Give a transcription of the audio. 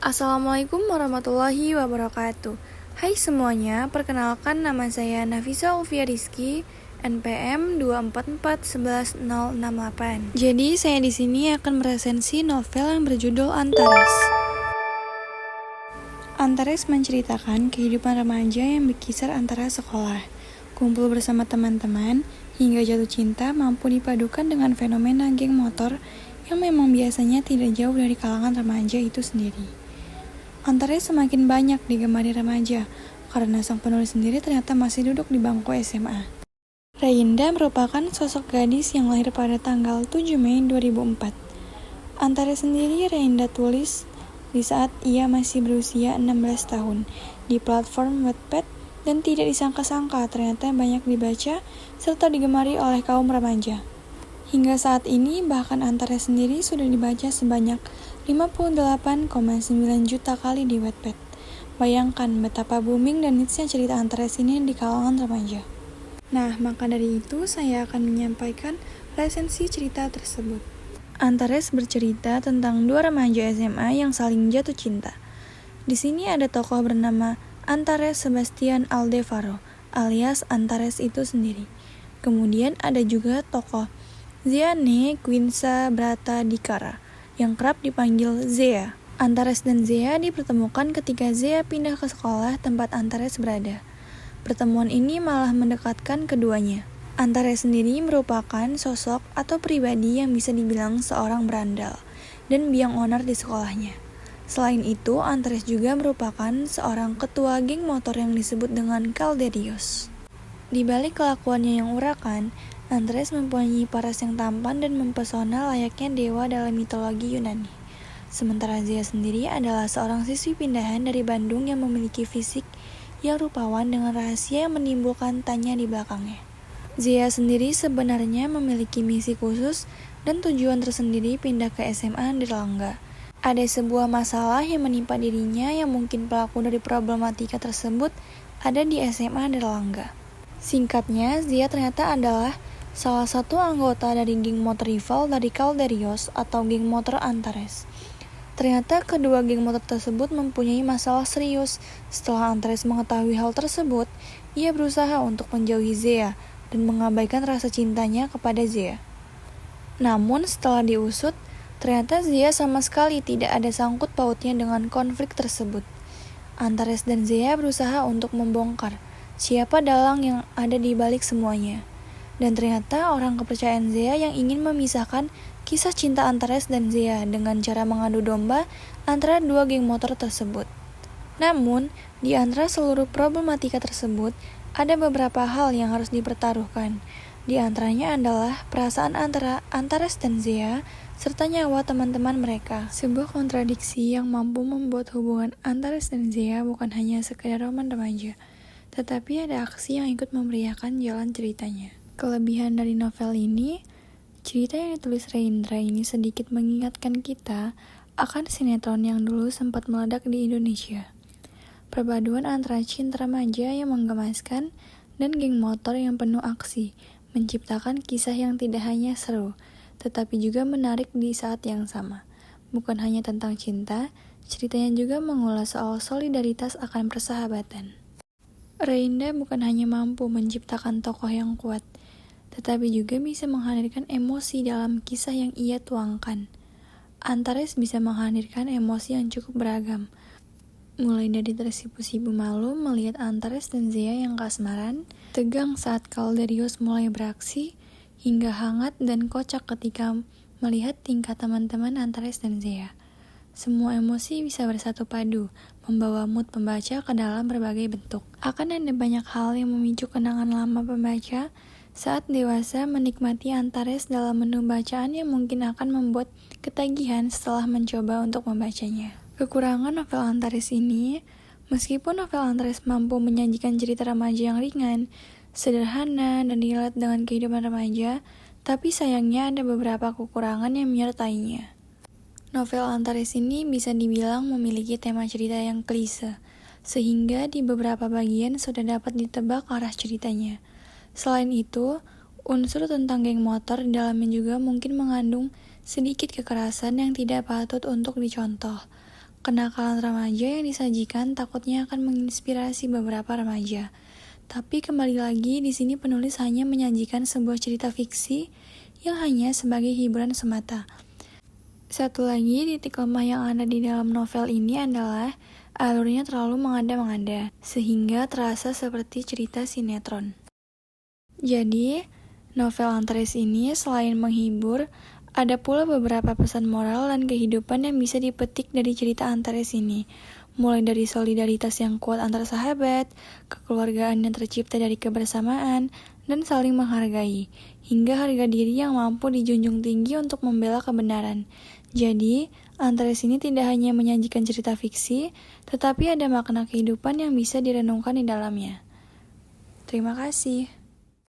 Assalamualaikum warahmatullahi wabarakatuh. Hai semuanya, perkenalkan nama saya Nafisa Ulfia Rizky, NPM 2441168. Jadi saya di sini akan meresensi novel yang berjudul Antares. Antares menceritakan kehidupan remaja yang berkisar antara sekolah, kumpul bersama teman-teman, hingga jatuh cinta mampu dipadukan dengan fenomena geng motor yang memang biasanya tidak jauh dari kalangan remaja itu sendiri. Antares semakin banyak digemari remaja, karena sang penulis sendiri ternyata masih duduk di bangku SMA. Reinda merupakan sosok gadis yang lahir pada tanggal 7 Mei 2004. Antares sendiri Reinda tulis di saat ia masih berusia 16 tahun di platform Wattpad dan tidak disangka-sangka ternyata banyak dibaca serta digemari oleh kaum remaja. Hingga saat ini bahkan Antares sendiri sudah dibaca sebanyak 58,9 juta kali di Wattpad. Bayangkan betapa booming dan hitsnya cerita Antares ini di kalangan remaja. Nah, maka dari itu saya akan menyampaikan resensi cerita tersebut. Antares bercerita tentang dua remaja SMA yang saling jatuh cinta. Di sini ada tokoh bernama Antares Sebastian Aldevaro, alias Antares itu sendiri. Kemudian ada juga tokoh Ziane Quinsa Brata Dikara, yang kerap dipanggil Zea. Antares dan Zea dipertemukan ketika Zea pindah ke sekolah tempat Antares berada. Pertemuan ini malah mendekatkan keduanya. Antares sendiri merupakan sosok atau pribadi yang bisa dibilang seorang berandal dan biang onar di sekolahnya. Selain itu, Antares juga merupakan seorang ketua geng motor yang disebut dengan Calderios. Di balik kelakuannya yang urakan, Antares mempunyai paras yang tampan dan mempesona layaknya dewa dalam mitologi Yunani. Sementara Zea sendiri adalah seorang siswi pindahan dari Bandung yang memiliki fisik yang rupawan dengan rahasia yang menimbulkan tanya di belakangnya. Zea sendiri sebenarnya memiliki misi khusus dan tujuan tersendiri pindah ke SMA Anderlangga. Ada sebuah masalah yang menimpa dirinya yang mungkin pelaku dari problematika tersebut ada di SMA Anderlangga. Singkatnya, Zea ternyata adalah salah satu anggota dari geng motor rival dari Calderios atau geng motor Antares. Ternyata kedua geng motor tersebut mempunyai masalah serius. Setelah Antares mengetahui hal tersebut, ia berusaha untuk menjauhi Zea dan mengabaikan rasa cintanya kepada Zea. Namun setelah diusut, ternyata Zea sama sekali tidak ada sangkut pautnya dengan konflik tersebut. Antares dan Zea berusaha untuk membongkar siapa dalang yang ada di balik semuanya. Dan ternyata orang kepercayaan Zea yang ingin memisahkan kisah cinta Antares dan Zea dengan cara mengadu domba antara dua geng motor tersebut. Namun, di antara seluruh problematika tersebut, ada beberapa hal yang harus dipertaruhkan. Di antaranya adalah perasaan antara Antares dan Zea, serta nyawa teman-teman mereka. Sebuah kontradiksi yang mampu membuat hubungan Antares dan Zea bukan hanya sekedar roman remaja, tetapi ada aksi yang ikut memeriahkan jalan ceritanya. Kelebihan dari novel ini, cerita yang ditulis Reindra ini sedikit mengingatkan kita akan sinetron yang dulu sempat meledak di Indonesia. Perpaduan antara cinta remaja yang menggemaskan dan geng motor yang penuh aksi, menciptakan kisah yang tidak hanya seru, tetapi juga menarik di saat yang sama. Bukan hanya tentang cinta, ceritanya juga mengulas soal solidaritas akan persahabatan. Reinda bukan hanya mampu menciptakan tokoh yang kuat, tetapi juga bisa menghadirkan emosi dalam kisah yang ia tuangkan. Antares bisa menghadirkan emosi yang cukup beragam, mulai dari tersipu-sipu malu melihat Antares dan Zea yang kasmaran, tegang saat Calderios mulai beraksi, hingga hangat dan kocak ketika melihat tingkah teman-teman Antares dan Zea. Semua emosi bisa bersatu padu, membawa mood pembaca ke dalam berbagai bentuk. Akan ada banyak hal yang memicu kenangan lama pembaca saat dewasa menikmati Antares dalam menu bacaan yang mungkin akan membuat ketagihan setelah mencoba untuk membacanya. Kekurangan novel Antares ini, meskipun novel Antares mampu menyajikan cerita remaja yang ringan, sederhana, dan relate dengan kehidupan remaja, tapi sayangnya ada beberapa kekurangan yang menyertainya. Novel Antares ini bisa dibilang memiliki tema cerita yang klise, sehingga di beberapa bagian sudah dapat ditebak arah ceritanya. Selain itu, unsur tentang geng motor di dalamnya juga mungkin mengandung sedikit kekerasan yang tidak patut untuk dicontoh. Kenakalan remaja yang disajikan takutnya akan menginspirasi beberapa remaja. Tapi kembali lagi, di sini penulis hanya menyajikan sebuah cerita fiksi yang hanya sebagai hiburan semata. Satu lagi titik lemah yang ada di dalam novel ini adalah alurnya terlalu mengada-ngada, sehingga terasa seperti cerita sinetron. Jadi, novel Antares ini selain menghibur, ada pula beberapa pesan moral dan kehidupan yang bisa dipetik dari cerita Antares ini. Mulai dari solidaritas yang kuat antar sahabat, kekeluargaan yang tercipta dari kebersamaan, dan saling menghargai, hingga harga diri yang mampu dijunjung tinggi untuk membela kebenaran. Jadi, Antares ini tidak hanya menyajikan cerita fiksi, tetapi ada makna kehidupan yang bisa direnungkan di dalamnya. Terima kasih.